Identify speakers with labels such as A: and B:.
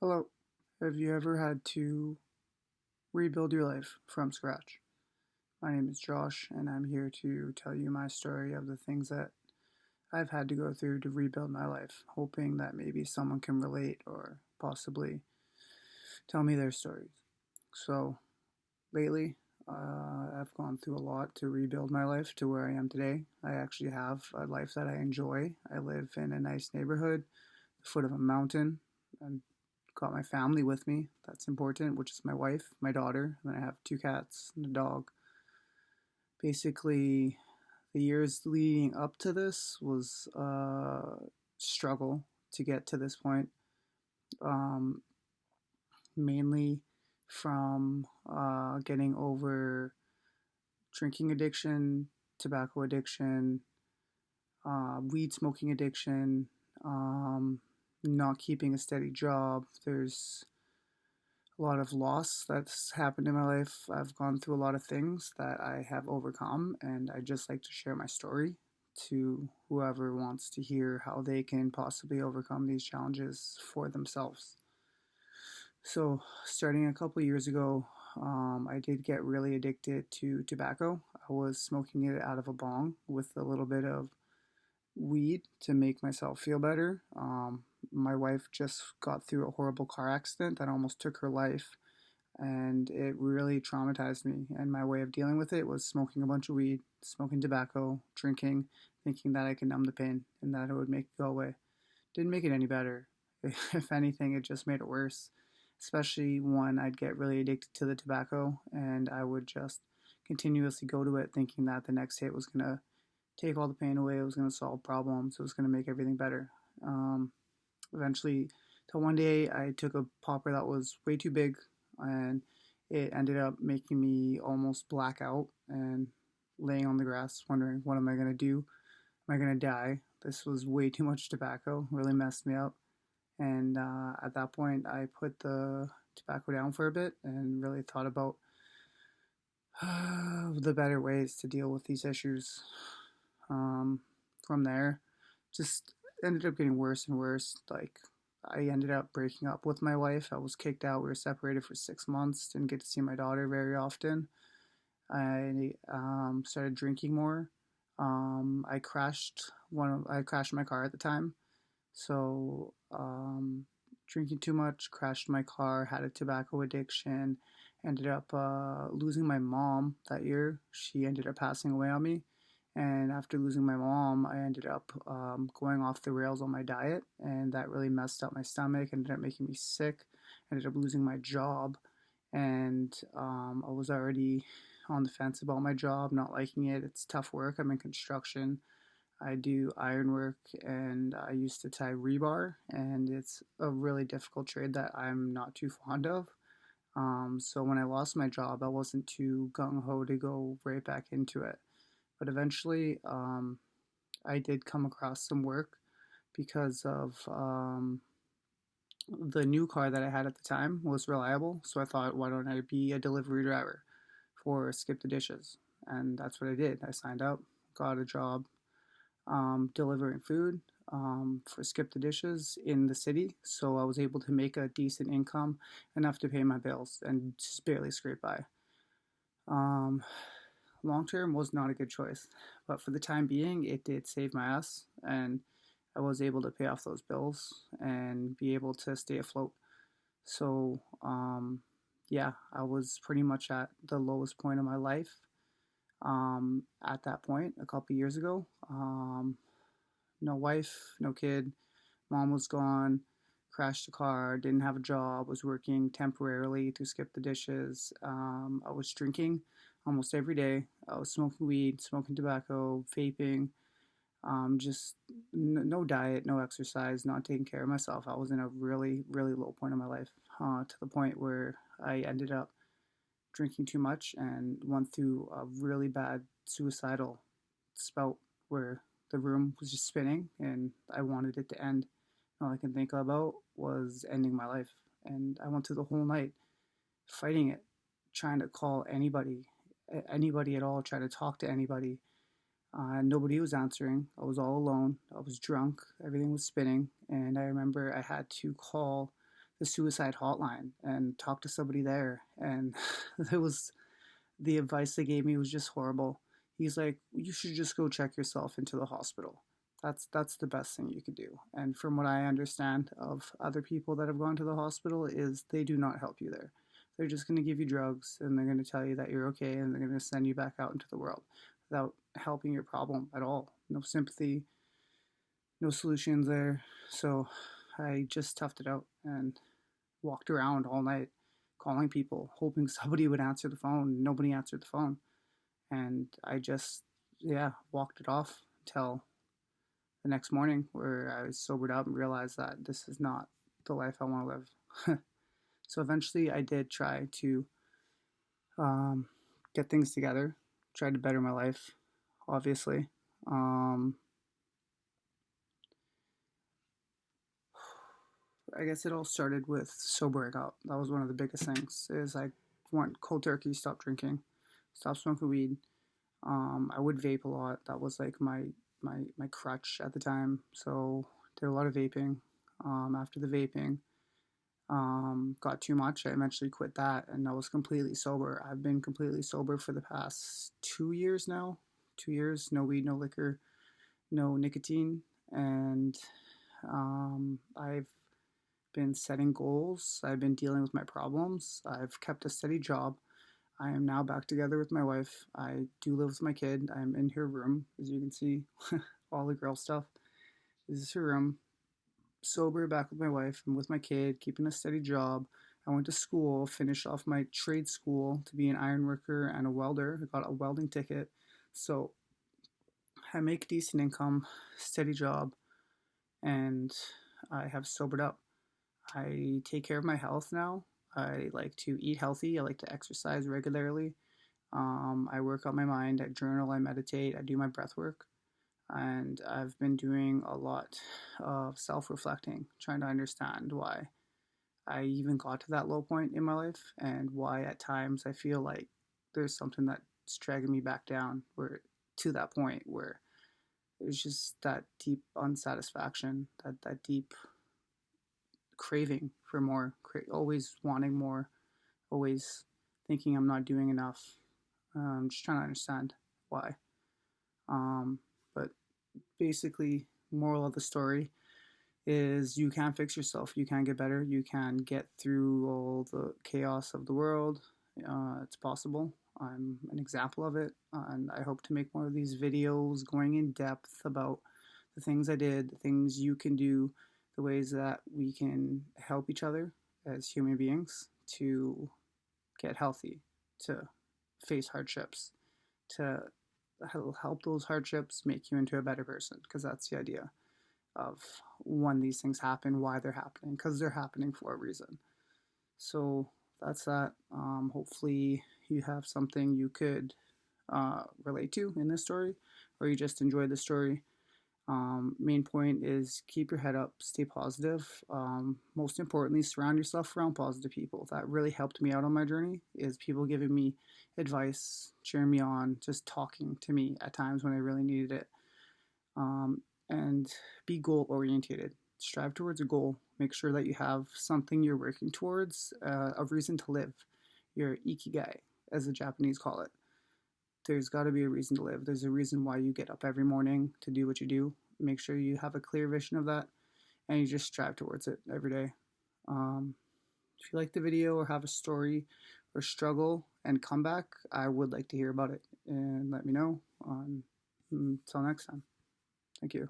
A: Hello. Have you ever had to rebuild your life from scratch? My name is Josh, and I'm here to tell you my story of the things that I've had to go through to rebuild my life, hoping that maybe someone can relate or possibly tell me their stories. So, lately, I've gone through a lot to rebuild my life to where I am today. I actually have a life that I enjoy. I live in a nice neighborhood, the foot of a mountain, and got my family with me. That's important, which is my wife, my daughter, and then I have two cats and a dog. Basically, the years leading up to this was a struggle to get to this point, um, mainly from getting over drinking addiction, tobacco addiction, weed smoking addiction, um, not keeping a steady job. There's a lot of loss that's happened in my life. I've gone through a lot of things that I have overcome, and I just like to share my story to whoever wants to hear how they can possibly overcome these challenges for themselves. So, starting a couple years ago, I did get really addicted to tobacco. I was smoking it out of a bong with a little bit of weed to make myself feel better. My wife just got through a horrible car accident that almost took her life, and it really traumatized me. And my way of dealing with it was smoking a bunch of weed, smoking tobacco, drinking, thinking that I could numb the pain and that it would make it go away. Didn't make it any better. If anything, it just made it worse. Especially when I'd get really addicted to the tobacco and I would just continuously go to it thinking that the next hit was gonna take all the pain away, it was gonna solve problems, it was gonna make everything better. Um, Eventually, till one day I took a popper that was way too big, and it ended up making me almost black out and laying on the grass wondering, what am I going to do? Am I going to die? This was way too much tobacco, really messed me up. And at that point, I put the tobacco down for a bit and really thought about the better ways to deal with these issues. Um, from there, just ended up getting worse and worse. Like, I ended up breaking up with my wife. I was kicked out. We were separated for 6 months. Didn't get to see my daughter very often. I started drinking more. I crashed my car at the time. So drinking too much, crashed my car, had a tobacco addiction, ended up losing my mom that year. She ended up passing away on me. And after losing my mom, I ended up going off the rails on my diet, and that really messed up my stomach, ended up making me sick, ended up losing my job, and I was already on the fence about my job, not liking it. It's tough work. I'm in construction. I do ironwork and I used to tie rebar, and it's a really difficult trade that I'm not too fond of. So when I lost my job, I wasn't too gung ho to go right back into it. But eventually, I did come across some work because of the new car that I had at the time was reliable. So I thought, why don't I be a delivery driver for Skip the Dishes? And that's what I did. I signed up, got a job delivering food for Skip the Dishes in the city. So I was able to make a decent income, enough to pay my bills and just barely scrape by. Um, Long term was not a good choice, but for the time being, it did save my ass, and I was able to pay off those bills and be able to stay afloat. So, yeah, I was pretty much at the lowest point of my life at that point a couple years ago. No wife, no kid, mom was gone, crashed the car, didn't have a job, was working temporarily to skip the dishes. I was drinking almost every day. I was smoking weed, smoking tobacco, vaping, just no diet, no exercise, not taking care of myself. I was in a really, really low point in my life, to the point where I ended up drinking too much and went through a really bad suicidal spout where the room was just spinning and I wanted it to end. All I can think about was ending my life. And I went through the whole night fighting it, trying to call anybody at all, trying to talk to anybody. Nobody was answering. I was all alone. I was drunk. Everything was spinning. And I remember I had to call the suicide hotline and talked to somebody there. And it was the advice they gave me was just horrible. He's like, you should just go check yourself into the hospital. That's the best thing you could do. And from what I understand of other people that have gone to the hospital is they do not help you there. They're just going to give you drugs and they're going to tell you that you're okay and they're going to send you back out into the world without helping your problem at all. No sympathy, no solutions there. So I just toughed it out and walked around all night calling people, hoping somebody would answer the phone. Nobody answered the phone. And I just, yeah, walked it off until the next morning where I was sobered up and realized that this is not the life I want to live. So eventually I did try to um, get things together, tried to better my life, obviously. Um, I guess it all started with sobering up. That was one of the biggest things. Is I went cold turkey, stopped drinking, stopped smoking weed. I would vape a lot. That was like my crutch at the time. So did a lot of vaping. After the vaping, got too much. I eventually quit that, and I was completely sober. I've been completely sober for the past 2 years now. 2 years, no weed, no liquor, no nicotine, and I've been setting goals. I've been dealing with my problems. I've kept a steady job. I am now back together with my wife. I do live with my kid. I'm in her room, as you can see, all the girl stuff. This is her room. Sober, back with my wife. I'm with my kid, keeping a steady job. I went to school, finished off my trade school to be an iron worker and a welder. I got a welding ticket. So I make decent income, steady job, and I have sobered up. I take care of my health now. I like to eat healthy. I like to exercise regularly. I work on my mind. I journal. I meditate. I do my breath work. And I've been doing a lot of self reflecting, trying to understand why I even got to that low point in my life and why at times I feel like there's something that's dragging me back down where to that point where there's just that deep unsatisfaction, that deep craving for more, always wanting more, always thinking I'm not doing enough. Just trying to understand why. But basically, moral of the story is you can fix yourself. You can get better. You can get through all the chaos of the world. It's possible. I'm an example of it, and I hope to make more of these videos going in depth about the things I did, the things you can do, the ways that we can help each other as human beings to get healthy, to face hardships, to help those hardships make you into a better person, because that's the idea of when these things happen, why they're happening, because they're happening for a reason. So that's that. Hopefully, you have something you could relate to in this story, or you just enjoyed the story. Main point is keep your head up, stay positive. Most importantly, surround yourself around positive people. That really helped me out on my journey. Is people giving me advice, cheering me on, just talking to me at times when I really needed it. And be goal oriented. Strive towards a goal. Make sure that you have something you're working towards, a reason to live. Your ikigai, as the Japanese call it. There's got to be a reason to live. There's a reason why you get up every morning to do what you do. Make sure you have a clear vision of that and you just strive towards it every day. If you like the video or have a story or struggle and comeback, I would like to hear about it and let me know. Until next time. Thank you.